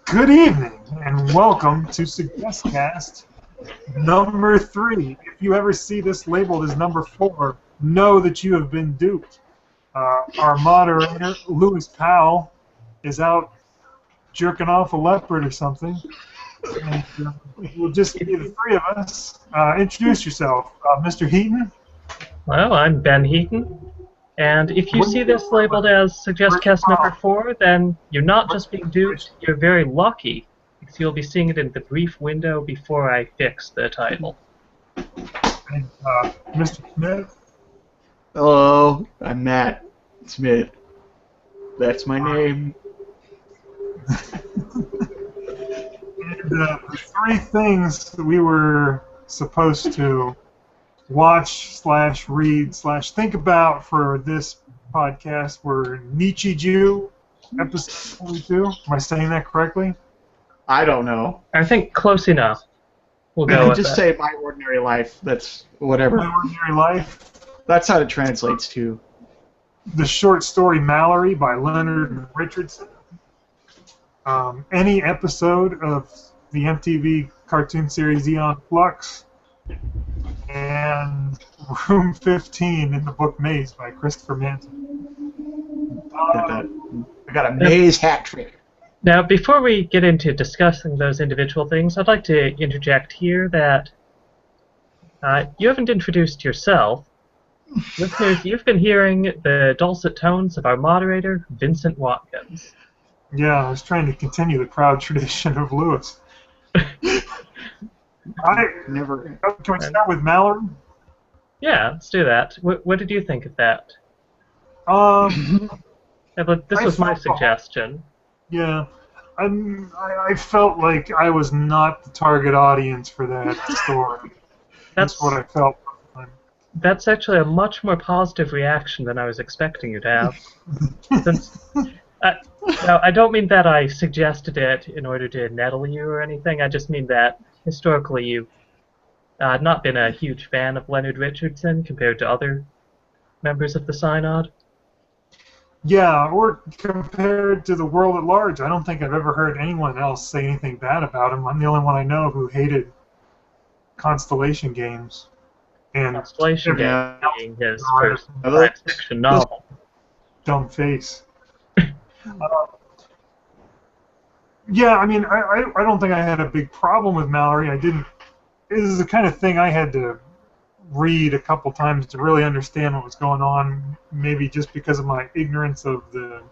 Good evening, and welcome to SuggestCast number 3. If you ever see this labeled as number 4, know that you have been duped. Our moderator, Louis Powell, is out jerking off a leopard or something. And we'll just be the three of us. Introduce yourself, Mr. Heaton. Well, I'm Ben Heaton, and if you see this labeled as SuggestCast number 4, then you're not just being duped, you're very lucky, because you'll be seeing it in the brief window before I fix the title. And Mr. Smith. Hello, I'm Matt Smith. That's my name. And the three things that we were supposed to watch/read/think about for this podcast were Nichijou, episode 22. Am I saying that correctly? I don't know. I think close enough. We'll You go can with just that. say My Ordinary Life. That's whatever. My Ordinary Life. That's how it translates to. The short story Mallory by Leonard Richardson. Any episode of the MTV cartoon series Aeon Flux. And Room 15 in the book Maze by Christopher Manson. I got a maze hat trick. Now, before we get into discussing those individual things, I'd like to interject here that you haven't introduced yourself. Listeners, you've been hearing the dulcet tones of our moderator, Vincent Watkins. Yeah, I was trying to continue the proud tradition of Lewis. Never. Can we start with Mallory? Yeah, let's do that. What did you think of that? Yeah, but this was my suggestion. Yeah, I felt like I was not the target audience for that story. That's what I felt. That's actually a much more positive reaction than I was expecting you to have. Since, now, I don't mean that I suggested it in order to nettle you or anything. I just mean that historically you've not been a huge fan of Leonard Richardson compared to other members of the Synod. Yeah, or compared to the world at large. I don't think I've ever heard anyone else say anything bad about him. I'm the only one I know who hated Constellation Games. And Constellation Games being his first science fiction novel. Dumb face. Yeah, I mean, I don't think I had a big problem with Mallory. This is the kind of thing I had to read a couple times to really understand what was going on, maybe just because of my ignorance of the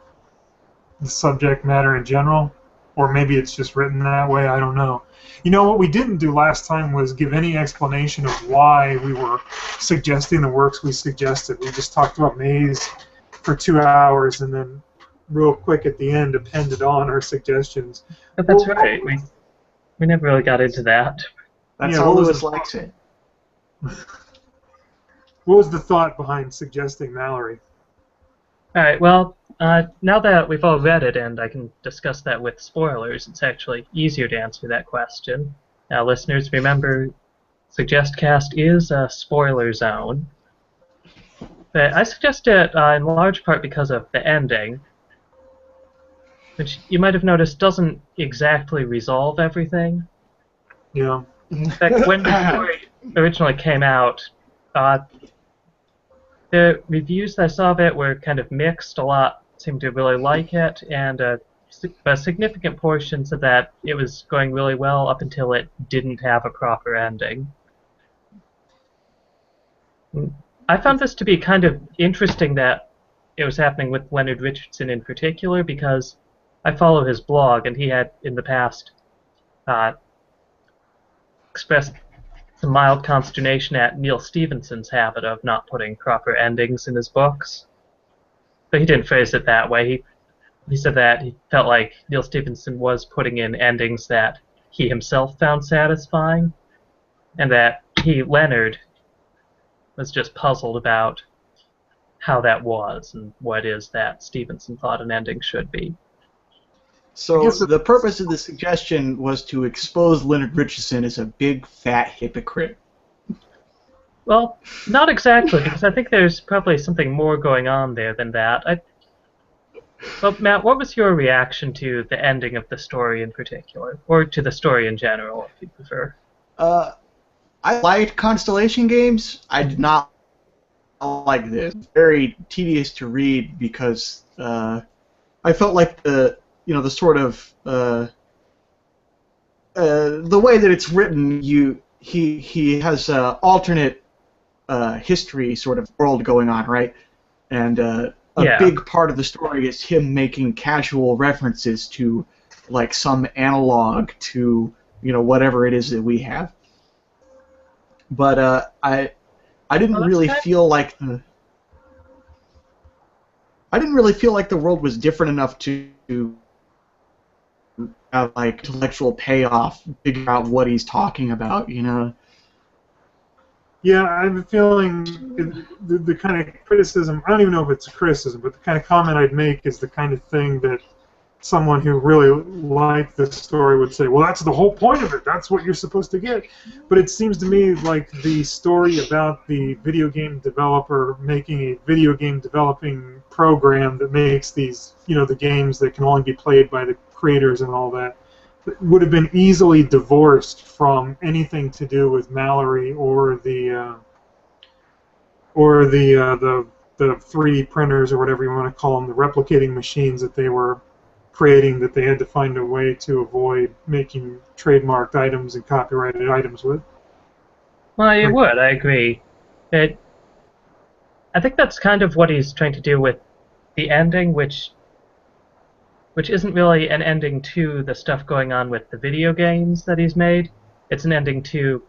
subject matter in general, or maybe it's just written that way, I don't know. You know, what we didn't do last time was give any explanation of why we were suggesting the works we suggested. We just talked about Maze for 2 hours and then real quick at the end appended on our suggestions. But that's right. We never really got into that. That's how Lewis likes it. What was the thought behind suggesting Mallory? Alright, well, now that we've all read it and I can discuss that with spoilers, it's actually easier to answer that question. Now, listeners, remember, SuggestCast is a spoiler zone. But I suggest it in large part because of the ending, which you might have noticed doesn't exactly resolve everything. Yeah. In fact, when the story originally came out, the reviews that I saw of it were kind of mixed. A lot seemed to really like it, and a significant portion said that it was going really well up until it didn't have a proper ending. I found this to be kind of interesting that it was happening with Leonard Richardson in particular, because I follow his blog, and he had in the past expressed some mild consternation at Neil Stephenson's habit of not putting proper endings in his books. But he didn't phrase it that way. He said that he felt like Neil Stephenson was putting in endings that he himself found satisfying, and that he, Leonard, was just puzzled about how that was and what it is that Stephenson thought an ending should be. So the purpose of the suggestion was to expose Leonard Richardson as a big, fat hypocrite. Well, not exactly, because I think there's probably something more going on there than that. Well, Matt, what was your reaction to the ending of the story in particular, or to the story in general, if you prefer? Uh, I liked Constellation games. I did not like this. Very tedious to read because I felt like the sort of the way that it's written, he has alternate history sort of world going on, right? And a Yeah. big part of the story is him making casual references to like some analog to whatever it is that we have. But I didn't Well, that's really kind feel like the world was different enough to have like intellectual payoff, figure out what he's talking about, Yeah, I have a feeling the kind of criticism, I don't even know if it's a criticism, but the kind of comment I'd make is the kind of thing that someone who really liked the story would say, well, that's the whole point of it. That's what you're supposed to get. But it seems to me like the story about the video game developer making a video game developing program that makes these, the games that can only be played by the creators and all that, would have been easily divorced from anything to do with Mallory or the 3D printers or whatever you want to call them, the replicating machines that they were creating, that they had to find a way to avoid making trademarked items and copyrighted items with. Well, it would. I agree. I think that's kind of what he's trying to do with the ending, which isn't really an ending to the stuff going on with the video games that he's made. It's an ending to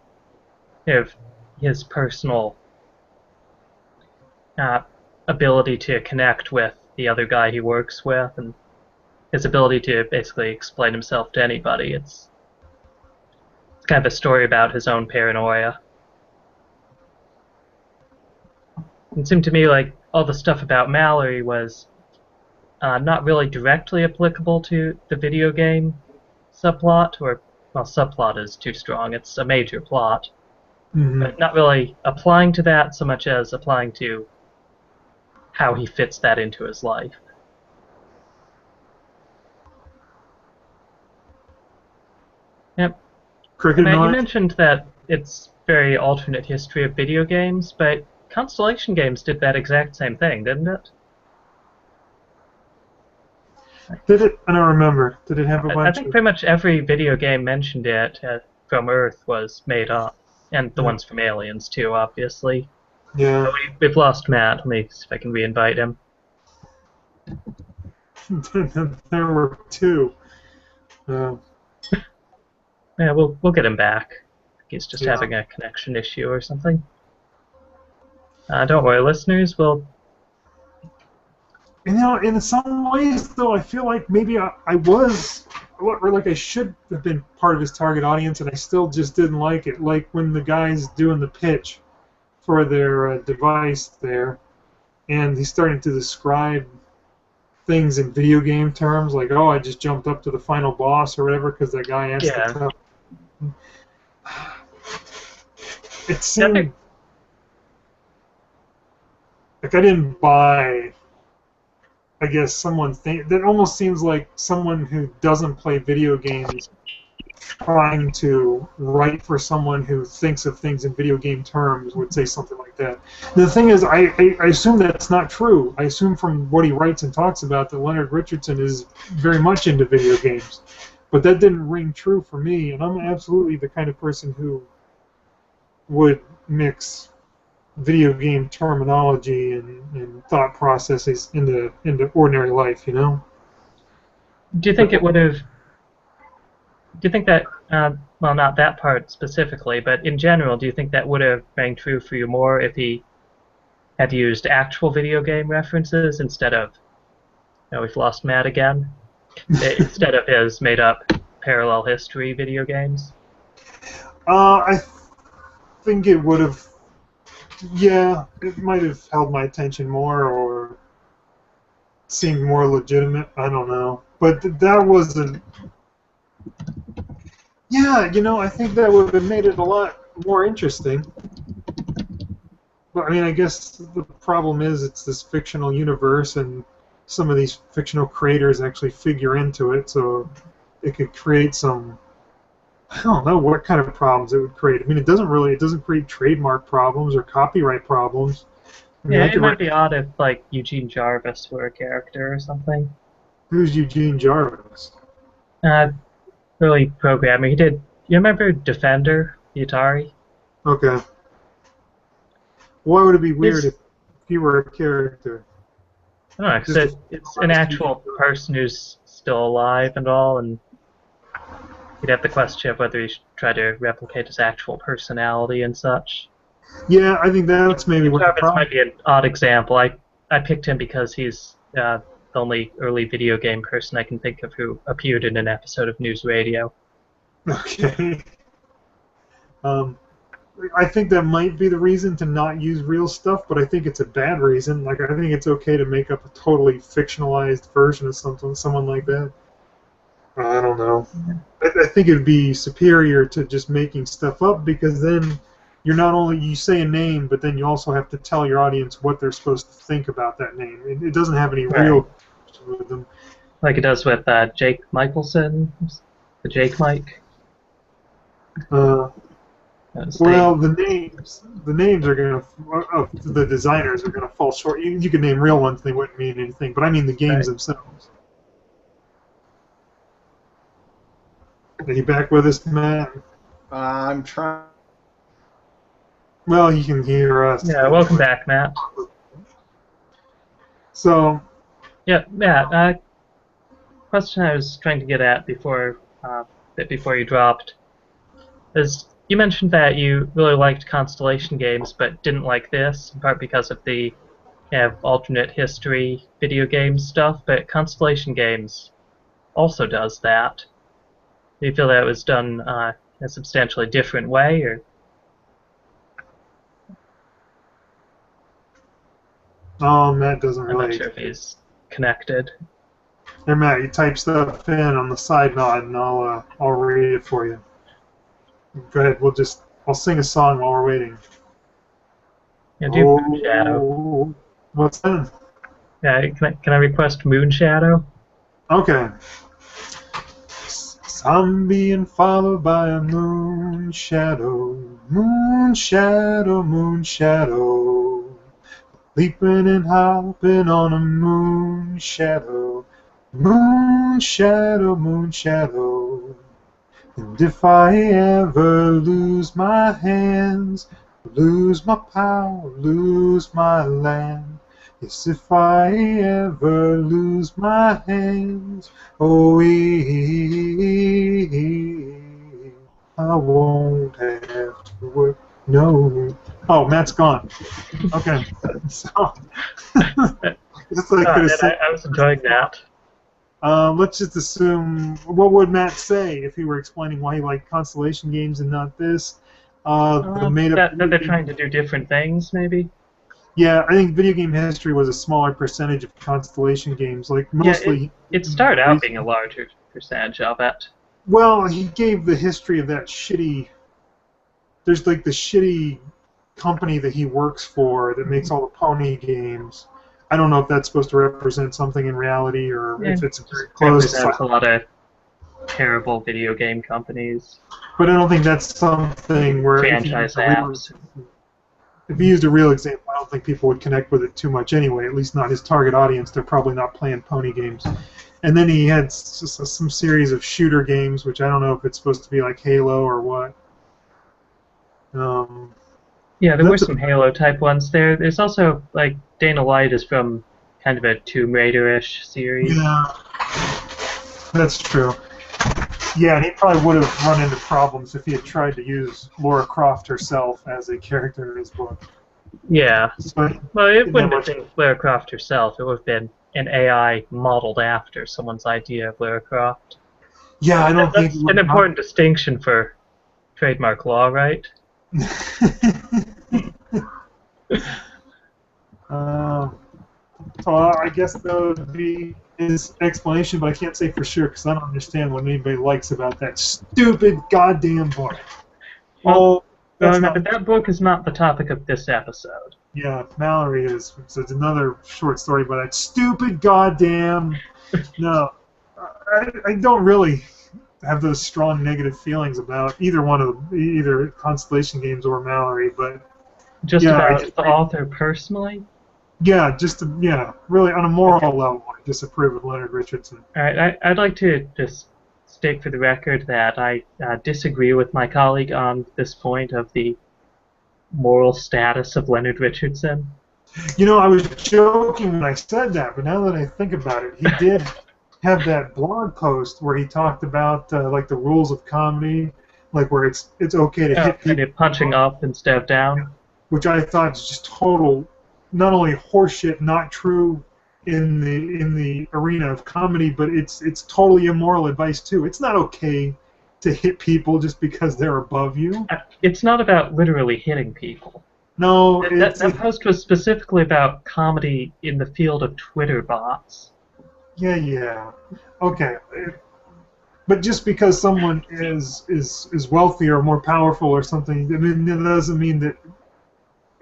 his personal ability to connect with the other guy he works with, and his ability to basically explain himself to anybody. It's kind of a story about his own paranoia. It seemed to me like all the stuff about Mallory was not really directly applicable to the video game subplot, or, well, subplot is too strong, it's a major plot, but not really applying to that so much as applying to how he fits that into his life. Yep. Cricket Matt, you noise. mentioned that it's very alternate history of video games, but Constellation Games did that exact same thing, didn't it? Did it? I don't remember. Did it have a bunch I think pretty much every video game mentioned it from Earth was made up, and the ones from Aliens too, obviously. Yeah. But we've lost Matt. Let me see if I can re-invite him. There were two. Yeah, we'll get him back. He's just having a connection issue or something. Don't worry, listeners. In some ways, though, I feel like maybe I was, or like I should have been part of his target audience, and I still just didn't like it. Like when the guy's doing the pitch for their device there, and he's starting to describe things in video game terms, like, oh, I just jumped up to the final boss or whatever because that guy asked to tell. It seemed like I didn't buy. I guess that almost seems like someone who doesn't play video games trying to write for someone who thinks of things in video game terms would say something like that. The thing is, I assume that's not true. I assume from what he writes and talks about that Leonard Richardson is very much into video games. But that didn't ring true for me, and I'm absolutely the kind of person who would mix video game terminology and thought processes into ordinary life, Do you think it would have? Do you think that? Well, not that part specifically, but in general, do you think that would have rang true for you more if he had used actual video game references instead of? We've lost Matt again. Instead of his made-up parallel history video games. I think it would have. Yeah, it might have held my attention more or seemed more legitimate. I don't know. But that wasn't... Yeah, I think that would have made it a lot more interesting. But, I mean, I guess the problem is it's this fictional universe, and some of these fictional creators actually figure into it, so it could create some. I don't know what kind of problems it would create. I mean, it doesn't create trademark problems or copyright problems. I mean, Yeah, I it could might be odd if like Eugene Jarvis were a character or something. Who's Eugene Jarvis? Uh, Early programmer. He did. You remember Defender, the Atari? Okay. Why would it be weird His, if you were a character? I don't know, 'cause Just it's an actual person who's still alive and all, and you'd have the question of whether he should try to replicate his actual personality and such. yeah, I think that's maybe what the Jarvis problem. might be an odd example. I picked him because he's the only early video game person I can think of who appeared in an episode of News Radio. Okay. Um, I think that might be the reason to not use real stuff, but I think it's a bad reason. Like, I think it's okay to make up a totally fictionalized version of someone like that. I don't know. I think it would be superior to just making stuff up, because then you're not only you say a name, but then you also have to tell your audience what they're supposed to think about that name. It doesn't have any real with them. Like it does with Jake Michelson, the Jake Mike. Well, the names are gonna the designers are gonna fall short. You can name real ones; they wouldn't mean anything. But I mean the games themselves. Are you back with us, Matt? I'm trying. Well, he can hear us. Yeah, welcome back, Matt. So. Yeah, Matt. Question I was trying to get at before you dropped is you mentioned that you really liked Constellation games, but didn't like this, in part because of the alternate history video game stuff. But Constellation games also does that. Do you feel that it was done in a substantially different way, or? Oh, Matt doesn't I'm really. not sure if he's connected. Hey, Matt, you type stuff in on the side nod, and I'll read it for you. Go ahead. I'll sing a song while we're waiting. Yeah, do Moon Shadow. What's that? Yeah, can I request Moon Shadow? Okay. I'm being followed by a moon shadow, moon shadow, moon shadow, leaping and hopping on a moon shadow, moon shadow, moon shadow. And if I ever lose my hands, lose my power, lose my land, yes, if I ever lose my hands, oh, I won't have to work. No. Oh, Matt's gone. Okay. So, just like I was enjoying that. Let's just assume, what would Matt say if he were explaining why he liked Constellation games and not this? That they're trying to do different things, maybe? Yeah, I think video game history was a smaller percentage of Constellation games. Like, mostly... Yeah, it started out being a larger percentage of it. Well, he gave the history of that shitty... There's, like, the shitty company that he works for that makes all the pony games. I don't know if that's supposed to represent something in reality or if it's very close. It represents a lot of terrible video game companies. But I don't think that's something where franchise apps. If he used a real example, I don't think people would connect with it too much anyway, at least not his target audience. They're probably not playing pony games. And then he had some series of shooter games, which I don't know if it's supposed to be like Halo or what. Yeah, there were some Halo-type ones there. There's also, like, Dana White is from kind of a Tomb Raider-ish series. Yeah, that's true. Yeah, and he probably would have run into problems if he had tried to use Lara Croft herself as a character in his book. Yeah. So, well, it wouldn't have been Lara Croft herself. It would have been an AI modeled after someone's idea of Lara Croft. Yeah, I don't think... That's an important distinction for trademark law, right? So I guess that would be his explanation, but I can't say for sure because I don't understand what anybody likes about that stupid goddamn book. Well, remember, that book is not the topic of this episode. Yeah, Mallory is. So it's another short story by that stupid goddamn. No, I don't really have those strong negative feelings about either one of them, either Constellation Games or Mallory. But Just yeah, about the author personally. yeah, yeah, really on a moral level, I disapprove of Leonard Richardson. All right, I'd like to just state for the record that I disagree with my colleague on this point of the moral status of Leonard Richardson. You know, I was joking when I said that, but now that I think about it, he did have that blog post where he talked about like the rules of comedy, like where it's okay to hit And people, you're punching up instead of down. which I thought is just total, not only horseshit, not true in the arena of comedy, but it's totally immoral advice too. It's not okay to hit people just because they're above you. It's not about literally hitting people. No, That post was specifically about comedy in the field of Twitter bots. yeah. Okay. But just because someone is wealthier or more powerful or something, I mean, that doesn't mean that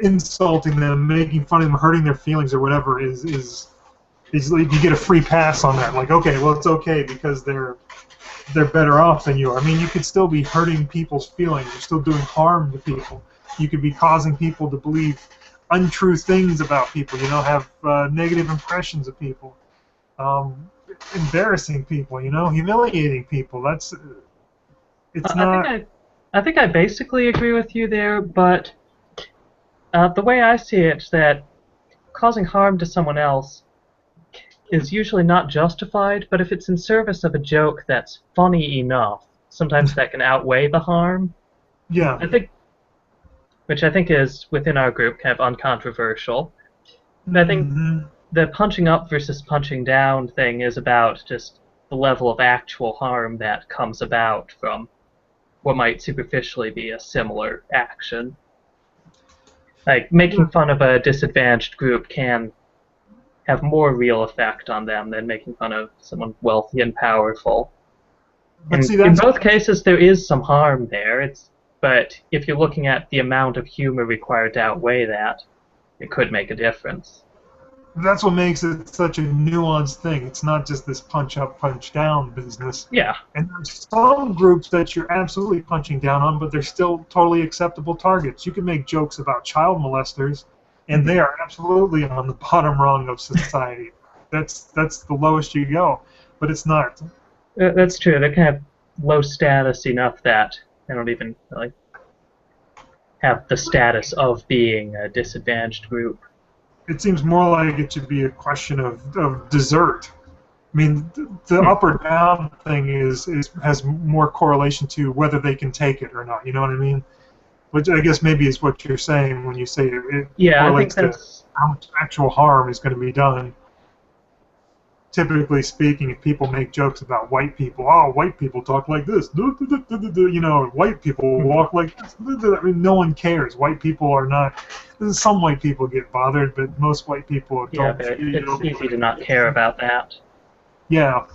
insulting them, making fun of them, hurting their feelings or whatever is like you get a free pass on that. Like, okay, well, it's okay because they're better off than you are. I mean, you could still be hurting people's feelings. You're still doing harm to people. You could be causing people to believe untrue things about people. You know, have negative impressions of people. Embarrassing people, you know, humiliating people. It's not. I think I basically agree with you there, but the way I see it, that causing harm to someone else is usually not justified, but if it's in service of a joke that's funny enough, sometimes that can outweigh the harm. Yeah. Which I think is within our group kind of uncontroversial. But I think the punching up versus punching down thing is about just the level of actual harm that comes about from what might superficially be a similar action. Like, making fun of a disadvantaged group can have more real effect on them than making fun of someone wealthy and powerful. But see, in both cases, there is some harm there. But if you're looking at the amount of humor required to outweigh that, it could make a difference. That's what makes it such a nuanced thing. It's not just this punch up, punch down business. Yeah. And there's some groups that you're absolutely punching down on, but they're still totally acceptable targets. You can make jokes about child molesters, and they are absolutely on the bottom rung of society. That's the lowest you go, but it's not. That's true. They're kind of low status enough that they don't even really have the status of being a disadvantaged group. It seems more like it should be a question of desert. I mean, the up or down thing has more correlation to whether they can take it or not. You know what I mean? Which I guess maybe is what you're saying when you say it correlates to how much actual harm is going to be done. Typically speaking, if people make jokes about white people, oh, white people talk like this, you know, white people walk like this. I mean, no one cares. White people are not. Some white people get bothered, but most white people don't. Yeah, but it's easy to not care about that. Yeah.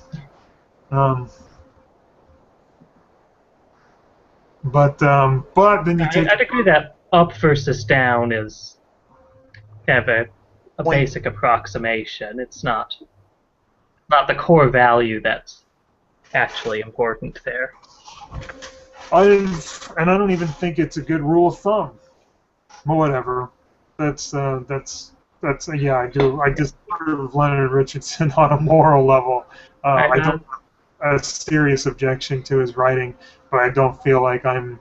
But then you take. I'd agree that up versus down is kind of a basic approximation. It's not the core value that's actually important there. And I don't even think it's a good rule of thumb. But whatever. That's yeah. I do. I disapprove of Leonard Richardson on a moral level. I don't have a serious objection to his writing, but I don't feel like I'm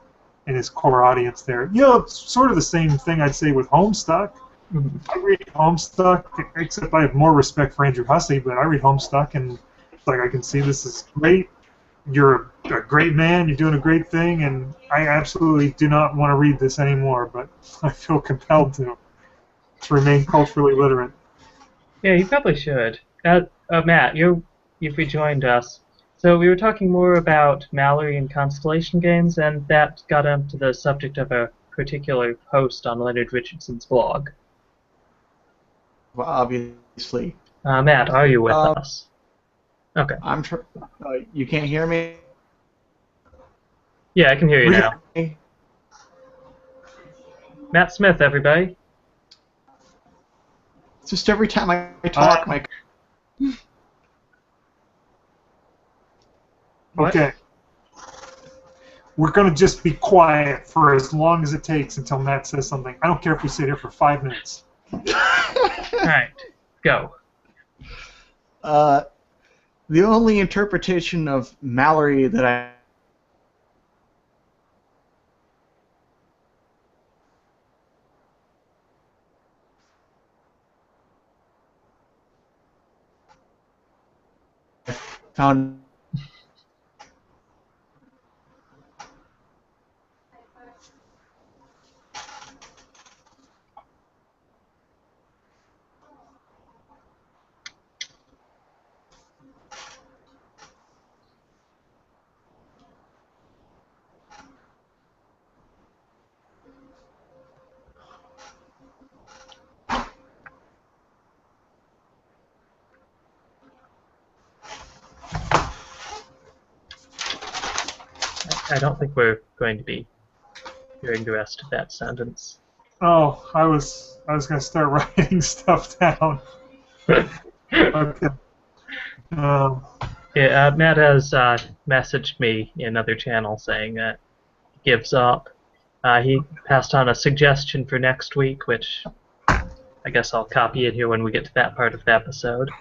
in his core audience there. You know, it's sort of the same thing I'd say with Homestuck. I read Homestuck, except I have more respect for Andrew Hussey, but I read Homestuck, and it's like I can see this is great. You're a great man, you're doing a great thing, and I absolutely do not want to read this anymore, but I feel compelled to remain culturally literate. Yeah, you probably should. Matt, you've rejoined us. So we were talking more about Mallory and Constellation Games, and that got onto the subject of a particular post on Leonard Richardson's blog. Well, obviously. Matt, are you with us? Okay. You can't hear me? Yeah, I can hear you now. Matt Smith, everybody. It's just every time I talk, my... Okay. We're going to just be quiet for as long as it takes until Matt says something. I don't care if we sit here for 5 minutes. Alright, go. The only interpretation of Mallory that I found I don't think we're going to be hearing the rest of that sentence. Oh, I was going to start writing stuff down. Okay. Yeah, Matt has messaged me in another channel saying that he gives up. He passed on a suggestion for next week, which I guess I'll copy it here when we get to that part of the episode.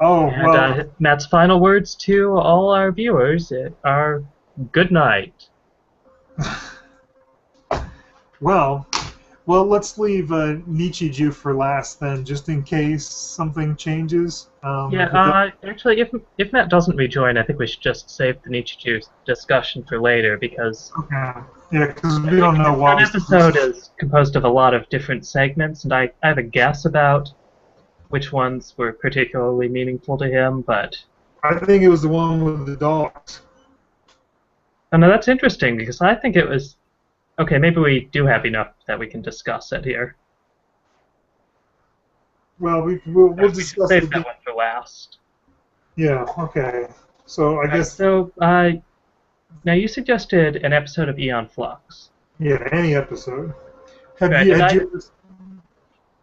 Oh, And well. Matt's final words to all our viewers are good night. Well, let's leave Nichijou for last then, just in case something changes. Actually, if Matt doesn't rejoin, I think we should just save the Nichijou discussion for later, because Okay. Yeah, because we don't know what. an episode is composed of a lot of different segments, and I have a guess about which ones were particularly meaningful to him, but... I think it was the one with the dogs. Oh, no, that's interesting, because I think it was... Okay, maybe we do have enough that we can discuss it here. Well, we'll discuss save it. that one for last. Yeah, okay. So I guess... So, now you suggested an episode of Aeon Flux. Yeah, any episode. I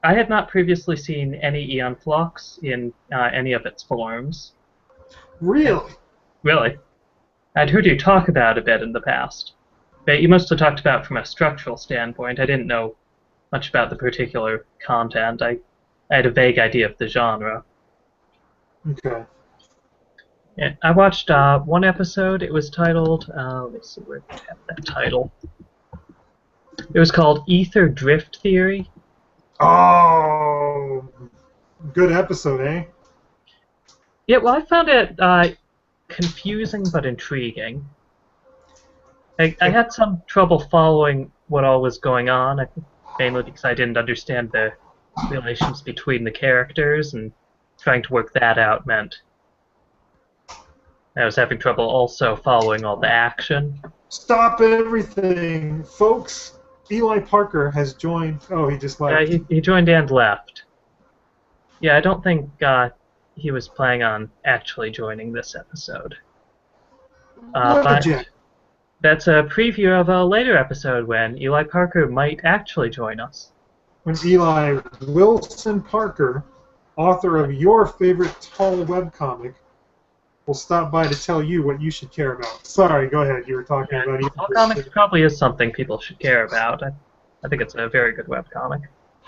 had not previously seen any Aeon Flux in any of its forms. Really? Really. I'd heard you talk about it a bit in the past. But you mostly talked about it from a structural standpoint. I didn't know much about the particular content. I had a vague idea of the genre. Okay. Yeah, I watched one episode. It was titled... let me see where I have that title. It was called Ether Drift Theory. Oh, good episode, eh? Yeah, well, I found it confusing but intriguing. I had some trouble following what all was going on, I think mainly because I didn't understand the relations between the characters, and trying to work that out meant I was having trouble also following all the action. Stop everything, folks. Eli Parker has joined. Oh, he just left. Yeah, he joined and left. Yeah, I don't think he was planning on actually joining this episode. But that's a preview of a later episode when Eli Parker might actually join us. When Eli Wilson Parker, author of your favorite tall webcomic, will stop by to tell you what you should care about. Sorry, go ahead. You were talking about Tall comics probably is something people should care about. I think it's a very good webcomic.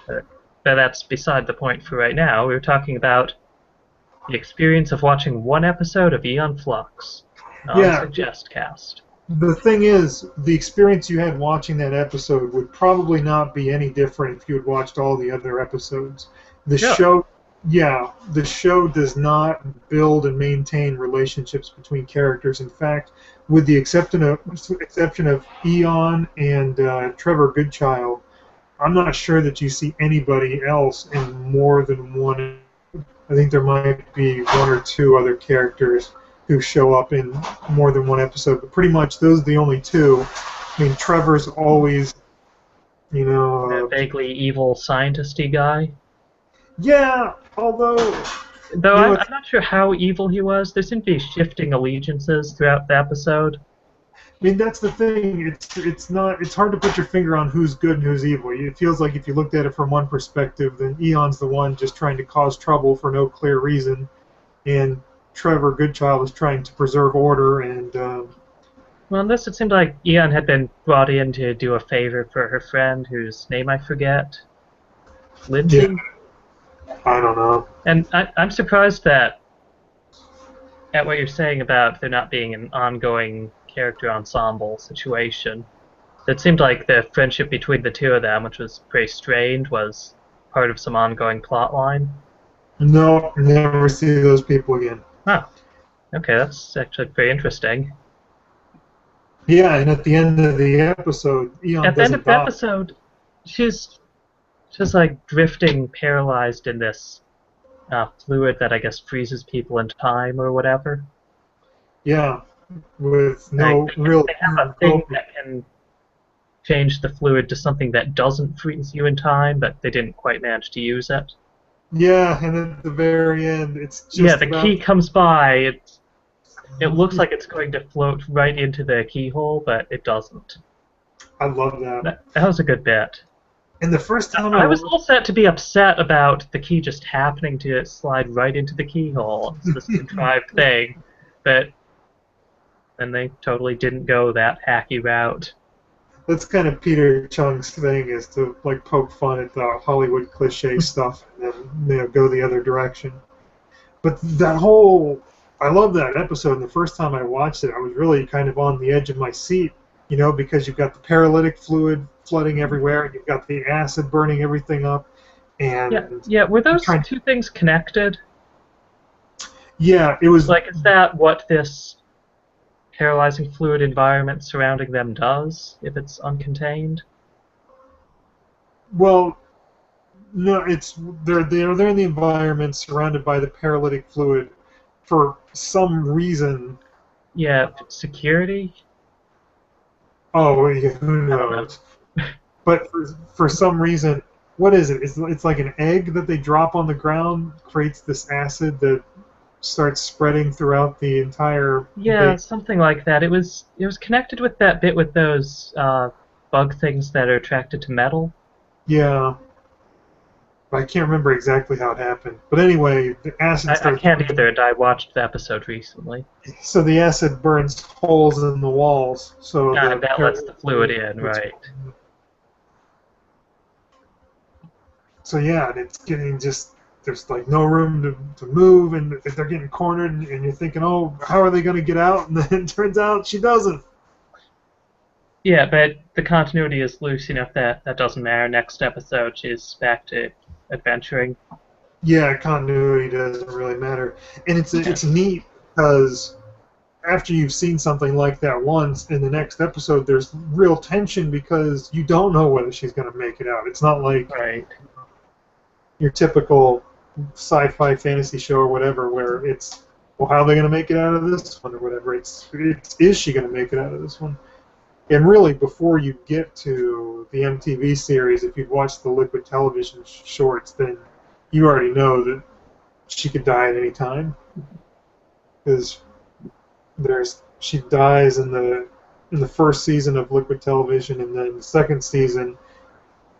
But that's beside the point for right now. We were talking about the experience of watching one episode of Aeon Flux on SuggestCast. The thing is, the experience you had watching that episode would probably not be any different if you had watched all the other episodes. The show does not build and maintain relationships between characters. In fact, with the exception of Aeon and Trevor Goodchild, I'm not sure that you see anybody else in more than one. I think there might be one or two other characters who show up in more than one episode, but pretty much those are the only two. I mean, Trevor's always, a vaguely evil scientist-y guy. Yeah, although I'm not sure how evil he was. There seemed to be shifting allegiances throughout the episode. I mean, that's the thing. It's not. It's hard to put your finger on who's good and who's evil. It feels like if you looked at it from one perspective, then Eon's the one just trying to cause trouble for no clear reason, and Trevor Goodchild is trying to preserve order. And Well, in this, it seemed like Aeon had been brought in to do a favor for her friend, whose name I forget. Lindsay? yeah, I don't know. And I'm surprised that at what you're saying about there not being an ongoing character ensemble situation. It seemed like the friendship between the two of them, which was pretty strained, was part of some ongoing plot line. No, never see those people again. Oh, okay, that's actually pretty interesting. Yeah, and at the end of the episode, Eon At the end of doesn't the die. episode, she's just like drifting, paralyzed in this fluid that I guess freezes people in time or whatever. Yeah, with no Like, real. they have a thing that can change the fluid to something that doesn't freeze you in time, but they didn't quite manage to use it. Yeah, and at the very end, it's just Yeah, the about, key comes by. It looks like it's going to float right into the keyhole, but it doesn't. I love that. That was a good bit. And the first time I was all set to be upset about the key just happening to slide right into the keyhole. It's this contrived thing, but then they totally didn't go that hacky route. that's kind of Peter Chung's thing, is to like poke fun at the Hollywood cliche stuff and then go the other direction. But that whole, I love that episode. And the first time I watched it, I was really kind of on the edge of my seat, because you've got the paralytic fluid flooding everywhere, and you've got the acid burning everything up, and Yeah. Were those two things connected? yeah, it was Like, is that what this paralyzing fluid environment surrounding them does if it's uncontained? well. No, it's they're in the environment surrounded by the paralytic fluid for some reason. Yeah, security? Oh, yeah, who I don't know. knows? But for some reason, what is it? It's like an egg that they drop on the ground creates this acid that starts spreading throughout the entire. Yeah, something like that. It was connected with that bit with those bug things that are attracted to metal. Yeah. I can't remember exactly how it happened. But anyway, the acid I starts. can't either, and I watched the episode recently. So the acid burns holes in the walls. So And that lets the fluid in, right. So yeah, and it's getting just, there's like no room to move, and they're getting cornered, and you're thinking, oh, how are they going to get out? And then it turns out she doesn't. Yeah, but the continuity is loose enough that doesn't matter. Next episode, she's back to adventuring. Yeah, continuity doesn't really matter, and it's neat because after you've seen something like that once, in the next episode there's real tension because you don't know whether she's going to make it out. It's not like your typical sci-fi fantasy show or whatever where it's, well, how are they going to make it out of this one or whatever. It's is she going to make it out of this one? And really, before you get to the MTV series, if you've watched the Liquid Television shorts, then you already know that she could die at any time. Because she dies in the first season of Liquid Television, and then the second season,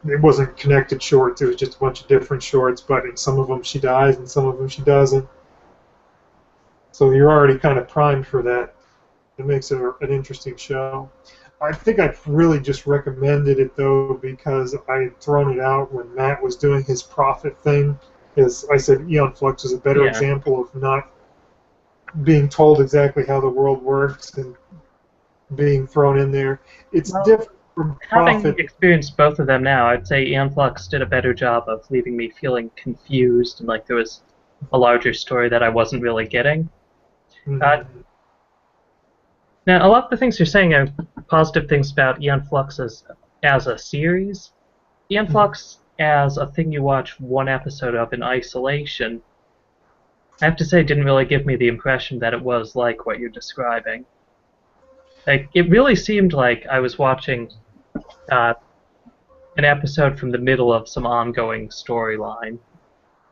it wasn't connected shorts, it was just a bunch of different shorts, but in some of them she dies, and some of them she doesn't. So you're already kind of primed for that. It makes it an interesting show. I think I really just recommended it, though, because I had thrown it out when Matt was doing his Prophet thing. As I said, Aeon Flux is a better example of not being told exactly how the world works and being thrown in there. It's different from Prophet. Having experienced both of them now, I'd say Aeon Flux did a better job of leaving me feeling confused and like there was a larger story that I wasn't really getting. Mm-hmm. Now, a lot of the things you're saying are positive things about Aeon Flux as a series. Aeon Flux as a thing you watch one episode of in isolation, I have to say, didn't really give me the impression that it was like what you're describing. Like, it really seemed like I was watching an episode from the middle of some ongoing storyline.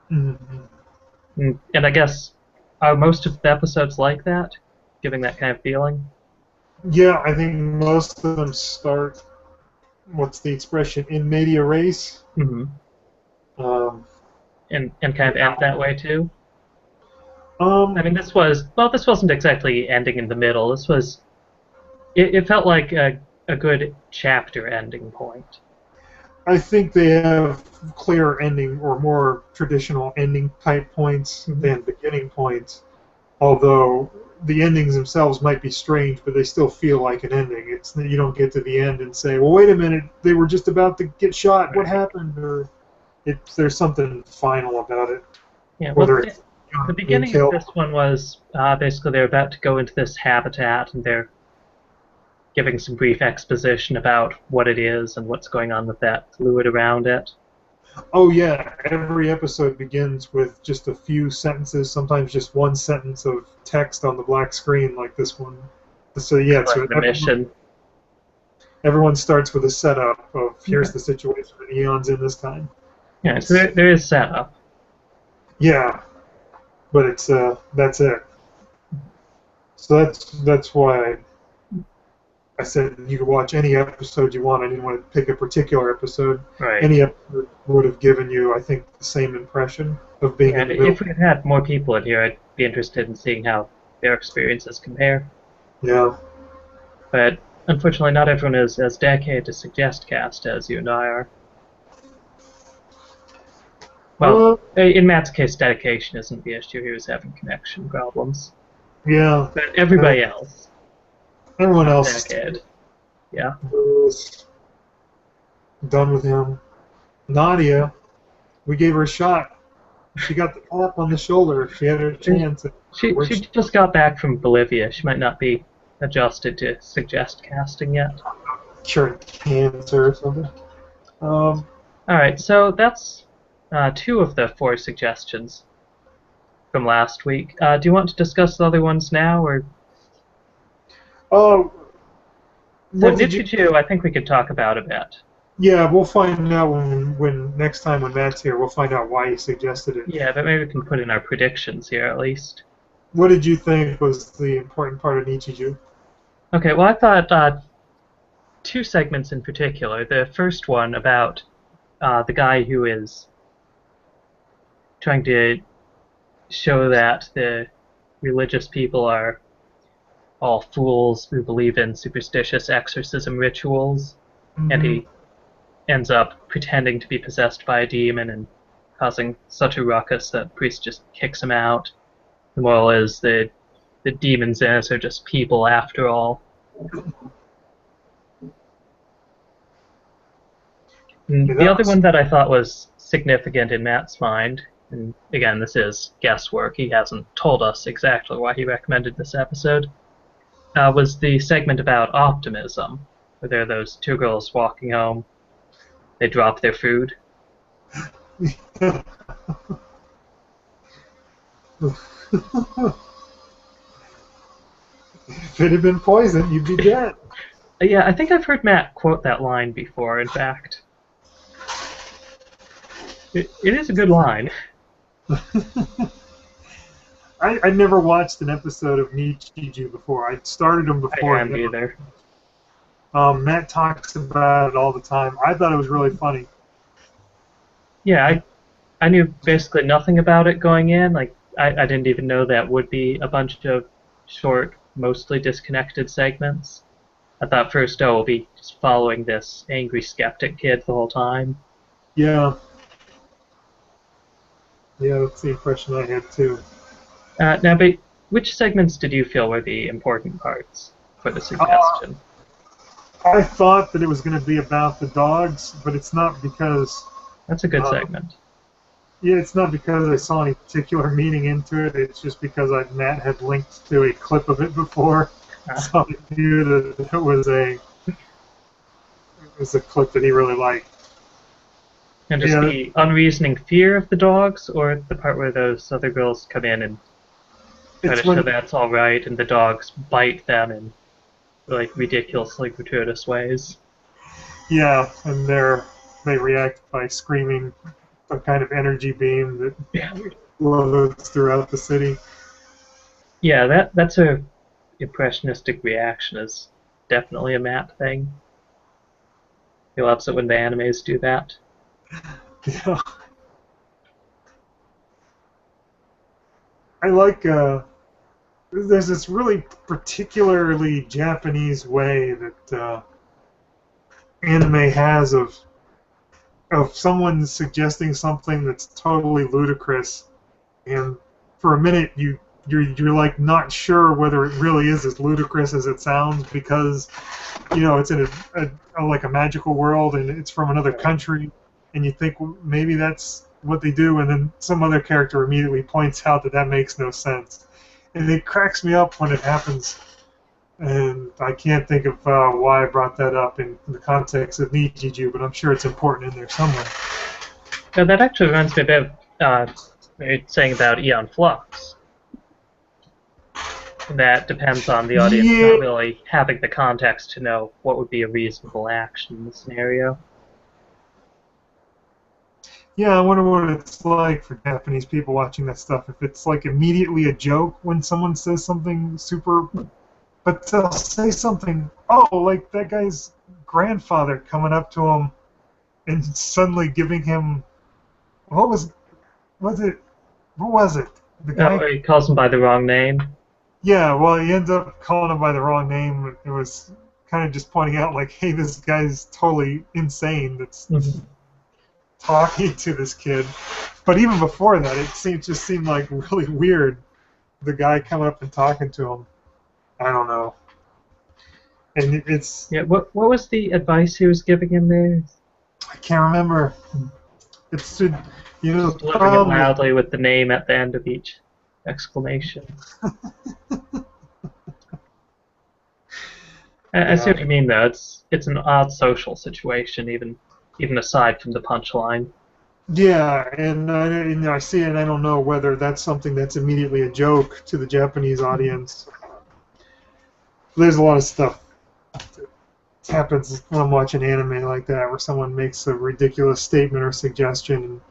Mm-hmm. And I guess, are most of the episodes like that? Giving that kind of feeling? Yeah, I think most of them start. What's the expression? In media res. Hmm. Um, And kind of end yeah. that way too. I Um, mean, this wasn't exactly ending in the middle. It felt like a good chapter ending point. I think they have clearer ending or more traditional ending type points Hmm. than beginning points. Although the endings themselves might be strange, but they still feel like an ending. It's you don't get to the end and say, "Well, wait a minute, they were just about to get shot. What Right. happened?" Or there's something final about it, Yeah. Well, whether it's the being beginning of killed. this one was basically they're about to go into this habitat and they're giving some brief exposition about what it is and what's going on with that fluid around it. Oh yeah, every episode begins with just a few sentences, sometimes just one sentence of text on the black screen, like this one. So yeah, so Explain the mission. everyone starts with a setup of here's Yeah. the situation that Eon's in this time. Yeah. So It's there is setup. yeah, but it's that's it. So that's why I said you could watch any episode you want. I didn't want to pick a particular episode. Right. Any episode would have given you, I think, the same impression of being Yeah. in And the middle. if we had more people in here, I'd be interested in seeing how their experiences compare. Yeah. But unfortunately, not everyone is as dedicated to SuggestCast as you and I are. Well, Uh, in Matt's case, dedication isn't the issue. He was having connection problems. yeah. But Uh, everybody else, everyone else dedicated. Yeah. is done with him. Nadia, we gave her a shot. She got the tap on the shoulder. She had her chance. She Which just got back from Bolivia. She might not be adjusted to suggest casting yet. cured cancer or something. Um, All right, so that's two of the four suggestions from last week. Do you want to discuss the other ones now, or oh, so what did you? Nichijou? I think we could talk about a bit. Yeah, we'll find out when next time when Matt's here. We'll find out why he suggested it. Yeah, but maybe we can put in our predictions here at least. What did you think was the important part of Nichijou? Okay, well, I thought two segments in particular. The first one about the guy who is trying to show that the religious people are all fools who believe in superstitious exorcism rituals, and Hmm. he ends up pretending to be possessed by a demon and causing such a ruckus that the priest just kicks him out. The moral is the demons in us are just people after all. Yeah, And the that other was one that I thought was significant in Matt's mind, and again, this is guesswork, he hasn't told us exactly why he recommended this episode, was the segment about optimism, where there are those two girls walking home, they drop their food. if it had been poison, you'd be dead. Yeah, I think I've heard Matt quote that line before, in fact. It is a good line. I never watched an episode of Nichijou before. I started them I before. hadn't either. Matt talks about it all the time. I thought it was really funny. Yeah, I knew basically nothing about it going in. Like, I didn't even know that would be a bunch of short, mostly disconnected segments. I thought first, oh, we'll be just following this angry skeptic kid the whole time. Yeah, yeah, that's the impression I had too. Now, but which segments did you feel were the important parts for the Uh, suggestion? I thought that it was going to be about the dogs, but it's not because. That's a good Uh, segment. yeah, it's not because I saw any particular meaning into it. It's just because Matt had linked to a clip of it before, Uh, so I knew that it was a clip that he really liked. and just Yeah, the unreasoning fear of the dogs, or the part where those other girls come in and try to it's show when that's all right, and the dogs bite them in like ridiculously gratuitous ways. yeah, and they react by screaming a kind of energy beam that Yeah, floats throughout the city. yeah, that's a impressionistic reaction is definitely a Matt thing. He loves it when the animes do that. Yeah. I like, there's this really particularly Japanese way that anime has of someone suggesting something that's totally ludicrous, and for a minute you're like not sure whether it really is as ludicrous as it sounds because it's in like a magical world and it's from another country, and you think, well, maybe that's what they do, and then some other character immediately points out that makes no sense, and it cracks me up when it happens. And I can't think of why I brought that up in the context of Nichijou, but I'm sure it's important in there somewhere. Now, that actually reminds me a bit of what you're saying about Aeon Flux. That depends on the audience not really having the context to know what would be a reasonable action in the scenario. Yeah, I wonder what it's like for Japanese people watching that stuff. If it's like immediately a joke when someone says something super, but they'll say something, like that guy's grandfather coming up to him and suddenly giving him, what was it? The guy? Oh, he calls him by the wrong name. Yeah, well, he ends up calling him by the wrong name. It was kind of just pointing out, like, hey, this guy's totally insane that's talking to this kid. But even before that, it just seemed like really weird, the guy coming up and talking to him. I don't know. And it's... Yeah, what was the advice he was giving him there? I can't remember. It's to, Just delivering it loudly with the name at the end of each exclamation. I see what you mean, though. It's an odd social situation, even aside from the punchline. Yeah, and I see it, and I don't know whether that's something that's immediately a joke to the Japanese audience. There's a lot of stuff that happens when I'm watching anime like that, where someone makes a ridiculous statement or suggestion, and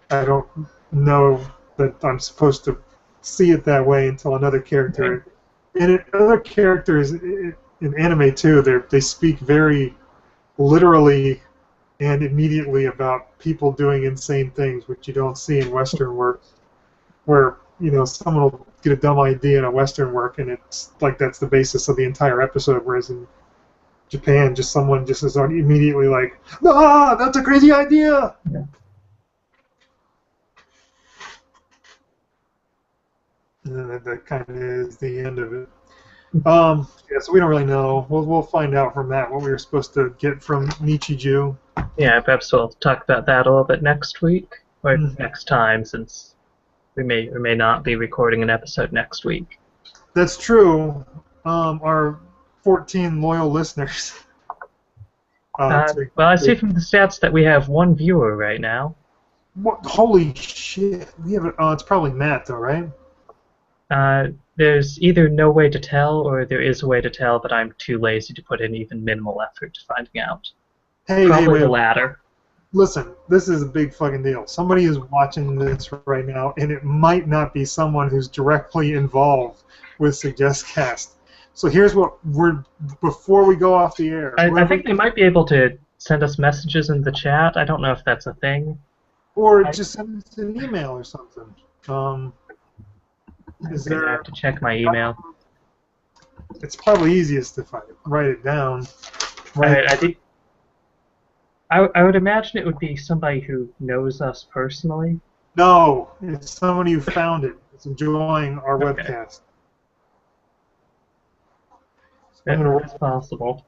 I don't know that I'm supposed to see it that way until another character... And other characters in anime, too, they speak very literally and immediately about people doing insane things, which you don't see in Western work, where someone will get a dumb idea in a Western work, and it's like that's the basis of the entire episode. Whereas in Japan, someone is immediately like, "Ah, that's a crazy idea." Yeah. And then that kind of is the end of it. Yeah, so we don't really know. We'll find out from that what we were supposed to get from Nichijou. Yeah, perhaps we'll talk about that a little bit next week, or next time, since we may or may not be recording an episode next week. That's true. Our 14 loyal listeners. Well, I see from the stats that we have one viewer right now. What? Holy shit! We have it's probably Matt, though, right? There's either no way to tell, or there is a way to tell, but I'm too lazy to put in even minimal effort to finding out. Probably the latter. Listen, this is a big fucking deal. Somebody is watching this right now, and it might not be someone who's directly involved with SuggestCast. So here's what before we go off the air. I think they might be able to send us messages in the chat. I don't know if that's a thing. Or just send us an email or something. I have to check my email. It's probably easiest if I write it down. I would imagine it would be somebody who knows us personally. No, it's somebody who found it. It's enjoying our webcast. It's possible.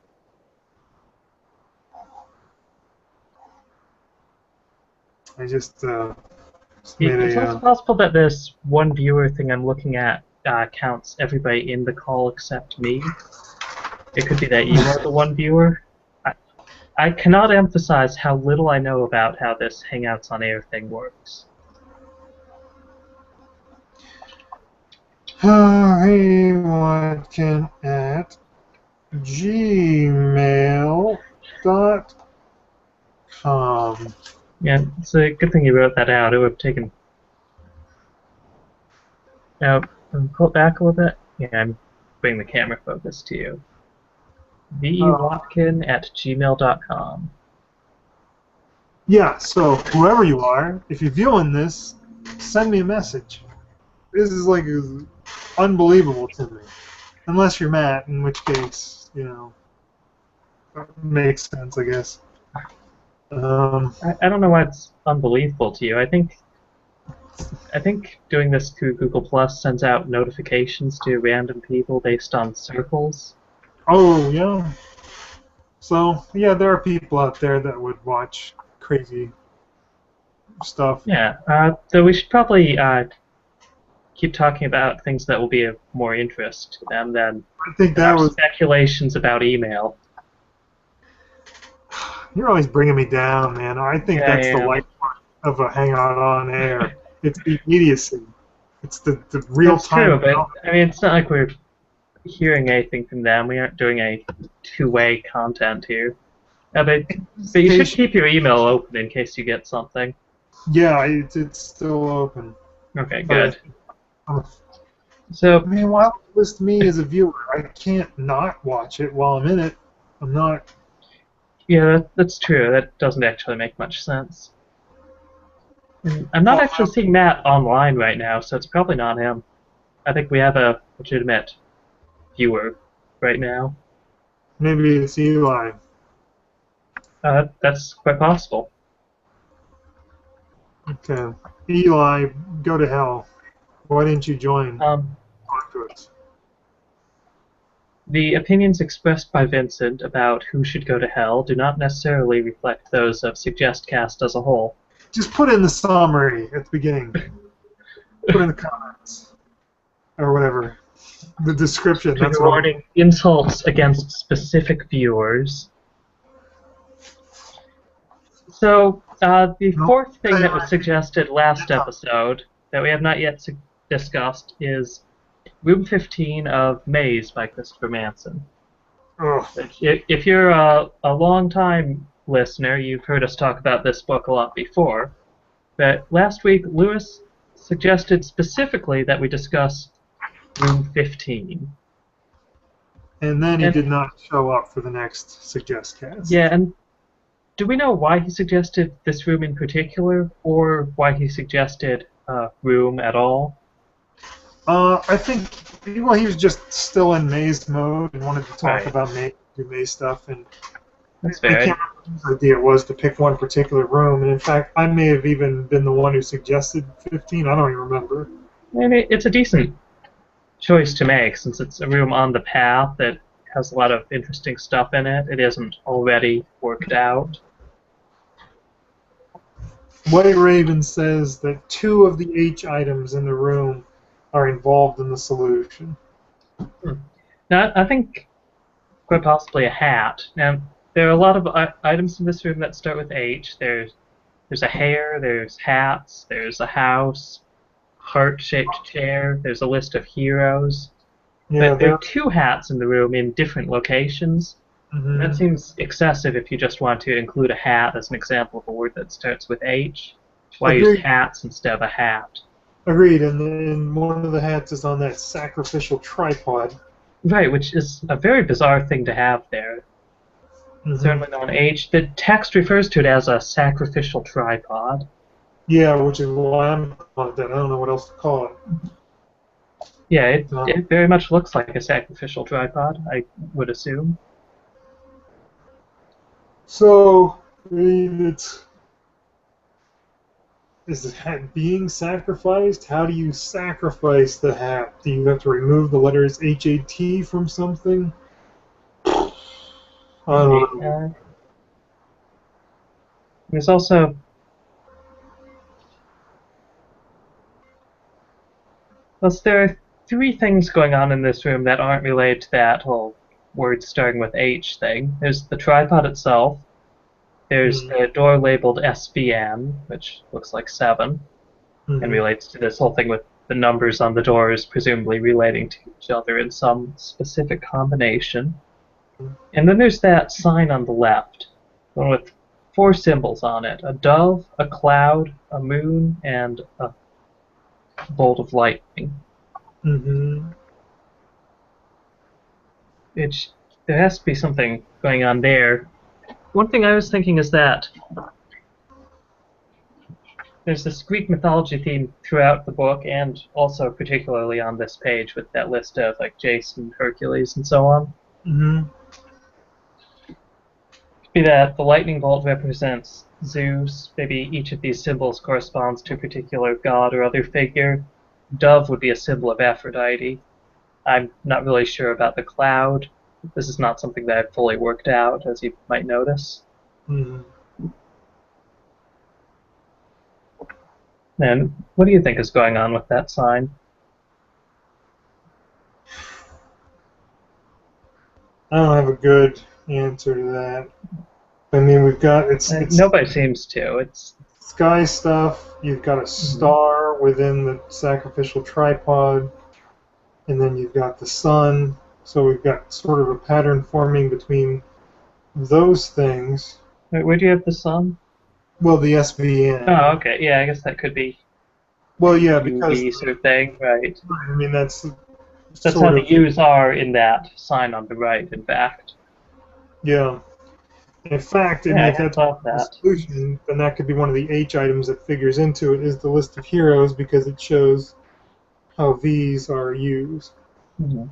I just made it's also possible that this one viewer thing I'm looking at counts everybody in the call except me. It could be that you are the one viewer. I cannot emphasize how little I know about how this Hangouts on Air thing works. Hey, Watkin at gmail.com. Yeah, it's a good thing you wrote that out. It would have taken... Now, pull it back a little bit. Yeah, I'm bringing the camera focus to you. vwatkin@gmail.com. Yeah, so whoever you are, if you're viewing this, send me a message. This is like unbelievable to me. Unless you're Matt, in which case, makes sense, I guess. I don't know why it's unbelievable to you. I think doing this through Google Plus sends out notifications to random people based on circles. Oh, yeah. So, yeah, there are people out there that would watch crazy stuff. Yeah, so we should probably keep talking about things that will be of more interest to them than I think that was... speculations about email. You're always bringing me down, man. I think that's the light part of a hangout on air. It's the immediacy. It's the real That's time. True, but I mean, it's not like we're hearing anything from them. We aren't doing a two-way content here. But you should keep your email open in case you get something. Yeah, it's still open. Okay, good. So, I mean, while it lists me as a viewer, I can't not watch it while I'm in it. I'm not... Yeah, that's true. That doesn't actually make much sense. I'm not actually seeing Matt online right now, so it's probably not him. I think we have a legitimate viewer right now. Maybe it's Eli. That's quite possible. Okay. Eli, go to hell. Why didn't you join? Talk to us. The opinions expressed by Vincent about who should go to hell do not necessarily reflect those of SuggestCast as a whole. Just put in the summary at the beginning. Put in the comments. Or whatever. The description. That's regarding insults against specific viewers. So, the fourth thing that was suggested last episode that we have not yet discussed is Room 15 of Maze by Christopher Manson. If you're a long-time listener, you've heard us talk about this book a lot before. But last week, Lewis suggested specifically that we discuss Room 15. And then he did not show up for the next SuggestCast. Yeah, and do we know why he suggested this room in particular, or why he suggested room at all? I think, well, he was just still in Maze mode and wanted to talk about Maze, do Maze stuff, and that's fair. I can't remember whose idea it was to pick one particular room, and in fact, I may have even been the one who suggested 15. I don't even remember. Maybe it's a decent choice to make, since it's a room on the path that has a lot of interesting stuff in it. It isn't already worked out. White Raven says that 2 of the H items in the room are involved in the solution. Now, I think quite possibly a hat. Now, there are a lot of items in this room that start with H. There's a hair, there's hats, there's a house, heart-shaped chair, there's a list of heroes. Yeah, but there are 2 hats in the room in different locations. Mm-hmm. That seems excessive if you just want to include a hat as an example of a word that starts with H. Why use hats instead of a hat? Agreed, and then one of the hats is on that sacrificial tripod. Right, which is a very bizarre thing to have there. Mm-hmm. Certainly on H. The text refers to it as a sacrificial tripod. Yeah, which is why I'm calling it that. I don't know what else to call it. Yeah, it very much looks like a sacrificial tripod, I would assume. So, I mean, is the hat being sacrificed? How do you sacrifice the hat? Do you have to remove the letters HAT from something? I don't know. There's also... there are 3 things going on in this room that aren't related to that whole word starting with H thing. There's the tripod itself. There's the door labeled SVN, which looks like 7, and relates to this whole thing with the numbers on the doors presumably relating to each other in some specific combination. And then there's that sign on the left, one with 4 symbols on it: a dove, a cloud, a moon, and a bolt of lightning. Mm-hmm. Which there has to be something going on there. One thing I was thinking is that there's this Greek mythology theme throughout the book, and also particularly on this page with that list of like Jason, Hercules, and so on. Mm-hmm. Could be that the lightning bolt represents Zeus. Maybe each of these symbols corresponds to a particular god or other figure. Dove would be a symbol of Aphrodite. I'm not really sure about the cloud. This is not something that I've fully worked out, as you might notice. Mm-hmm. And what do you think is going on with that sign? I don't have a good answer to that. I mean, we've got it's Nobody seems to. It's sky stuff. You've got a star within the sacrificial tripod, and then you've got the sun. So we've got sort of a pattern forming between those things. where do you have the sun? Well, the SVN. Oh, okay. Yeah, I guess that could be Well, yeah, UV because sort of thing, right? I mean that's That's sort how the of, U's are in that sign on the right, in fact. yeah. In fact, Yeah, I if hadn't that's thought of the that. solution, then that could be one of the H items that figures into it is the list of heroes because it shows how V's are U's. Hmm.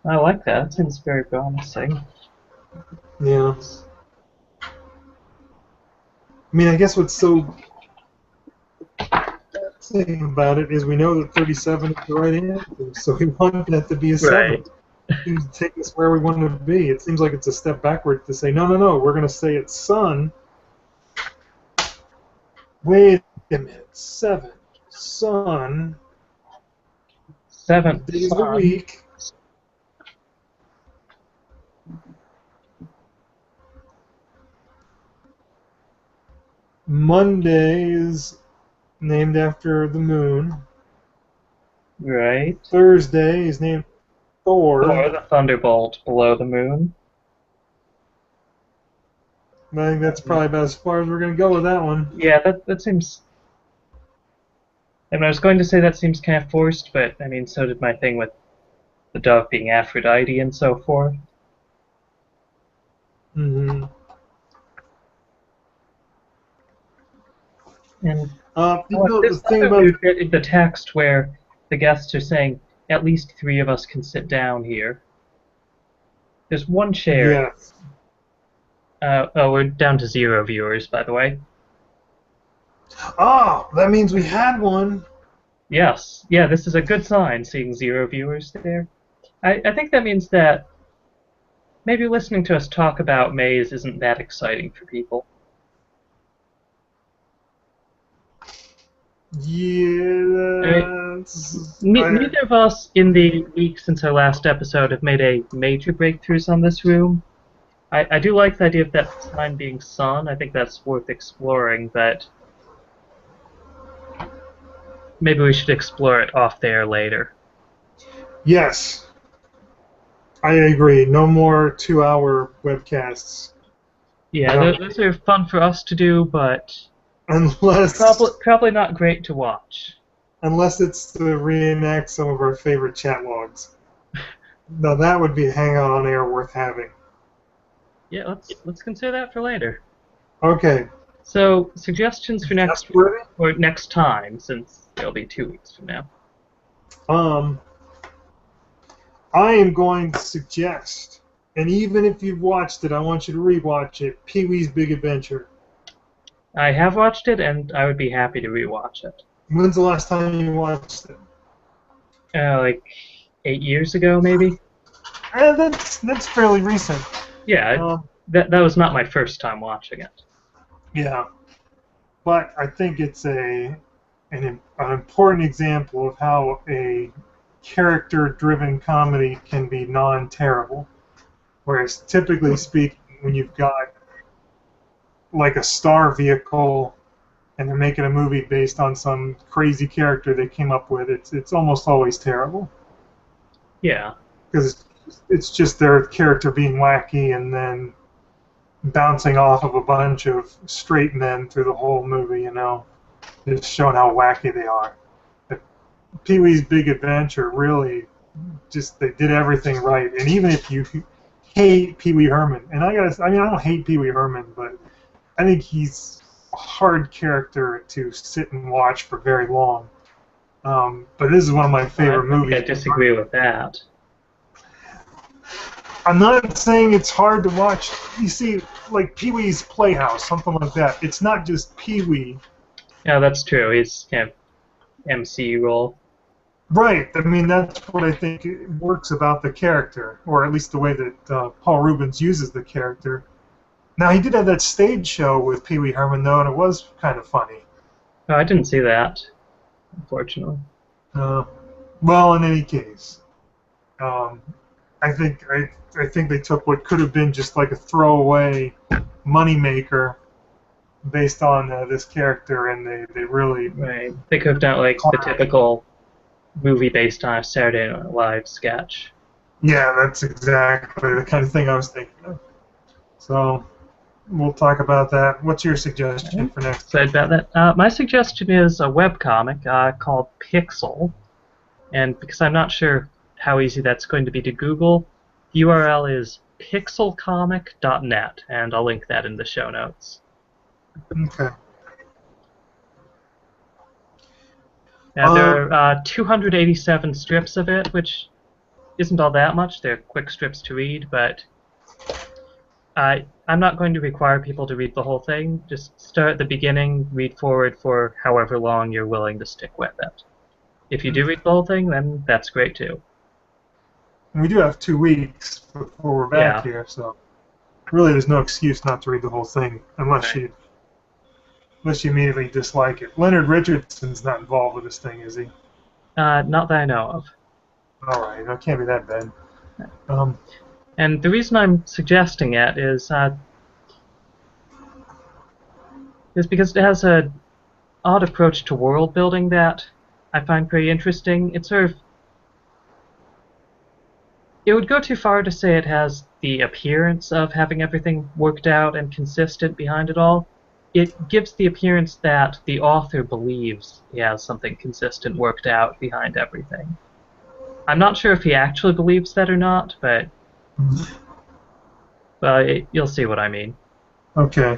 I like that. It seems very promising. Yeah. I mean, I guess what's so fascinating about it is we know that 37 is the right answer, so we want that to be a 7. Right. To take us where we want to be. It seems like it's a step backward to say, no, we're going to say it's sun. Wait a minute, 7. Sun. 7th Days of the sun. week. Monday is named after the moon. Right. Thursday is named Thor. Or the thunderbolt below the moon. I think that's probably about as far as we're going to go with that one. Yeah, that seems... I mean, I was going to say that seems kind of forced, but I mean, so did my thing with the dove being Aphrodite and so forth. Mm-hmm. And The thing other about weird bit in the text where the guests are saying, at least 3 of us can sit down here. There's one chair. yeah. Oh, we're down to 0 viewers, by the way. Oh, that means we had one. Yes. Yeah, this is a good sign, seeing 0 viewers there. I think that means that maybe listening to us talk about Maze isn't that exciting for people. Yeah, Neither of us in the week since our last episode have made a major breakthroughs on this room. I do like the idea of that sign being sun. I think that's worth exploring, but maybe we should explore it off there later. Yes, I agree. No more 2-hour webcasts. Yeah, No. those are fun for us to do, but Unless probably not great to watch. it's to reenact some of our favorite chat logs. Now that would be a hangout on air worth having. Yeah, let's consider that for later. Okay. So, suggestions for next That's ready? or next time, since it'll be 2 weeks from now. I am going to suggest, and even if you've watched it, I want you to rewatch it, Pee-wee's Big Adventure. I have watched it, and I would be happy to rewatch it. When's the last time you watched it? Like 8 years ago, maybe. That's fairly recent. Yeah, that was not my first time watching it. Yeah, but I think it's an important example of how a character-driven comedy can be non-terrible. Whereas typically speaking, when you've got like a star vehicle and they're making a movie based on some crazy character they came up with, it's almost always terrible. Yeah. Because it's just their character being wacky and then bouncing off of a bunch of straight men through the whole movie, just showing how wacky they are. But Pee-wee's Big Adventure really just they did everything right. And even if you hate Pee Wee Herman, and I don't hate Pee Wee Herman, but I think he's a hard character to sit and watch for very long. But this is one of my favorite movies. I disagree with that. I'm not saying it's hard to watch. You see, like Pee-wee's Playhouse, something like that. It's not just Pee-wee. Yeah, that's true. He's kind of MC role. Right. I mean, that's what I think works about the character, or at least the way that Paul Reubens uses the character. Now, he did have that stage show with Pee Wee Herman, though, and it was kind of funny. Oh, I didn't see that, unfortunately. Well, in any case, I think they took what could have been just like a throwaway moneymaker based on this character, and they really right. They could have done like the typical movie based on a Saturday Night Live sketch. Yeah, that's exactly the kind of thing I was thinking of. So we'll talk about that. What's your suggestion for next? Excited about that. My suggestion is a webcomic called Pixel, and because I'm not sure how easy that's going to be to Google, the URL is pixelcomic.net, and I'll link that in the show notes. Okay. Now, there are 287 strips of it, which isn't all that much. They're quick strips to read, but I'm not going to require people to read the whole thing. Just start at the beginning, read forward for however long you're willing to stick with it. If you do read the whole thing, then that's great too. We do have 2 weeks before we're back here, so really there's no excuse not to read the whole thing unless you immediately dislike it. Leonard Richardson's not involved with this thing, is he? Not that I know of. All right, that can't be that bad. And the reason I'm suggesting it is because it has an odd approach to world building that I find pretty interesting. It would go too far to say it has the appearance of having everything worked out and consistent behind it all. It gives the appearance that the author believes he has something consistent worked out behind everything. I'm not sure if he actually believes that or not, but you'll see what I mean. Okay.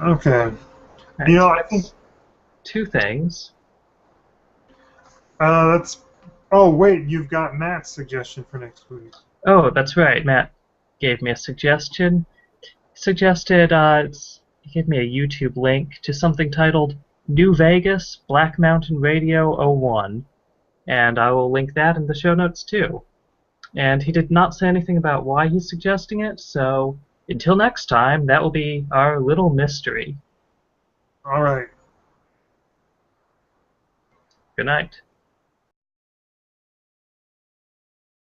Okay. Right, You know, I think 2 things. that's. Oh wait, you've got Matt's suggestion for next week. Oh, that's right. Matt gave me a suggestion. He gave me a YouTube link to something titled New Vegas Black Mountain Radio 01, and I will link that in the show notes too. And he did not say anything about why he's suggesting it, so until next time, that will be our little mystery. All right. Good night.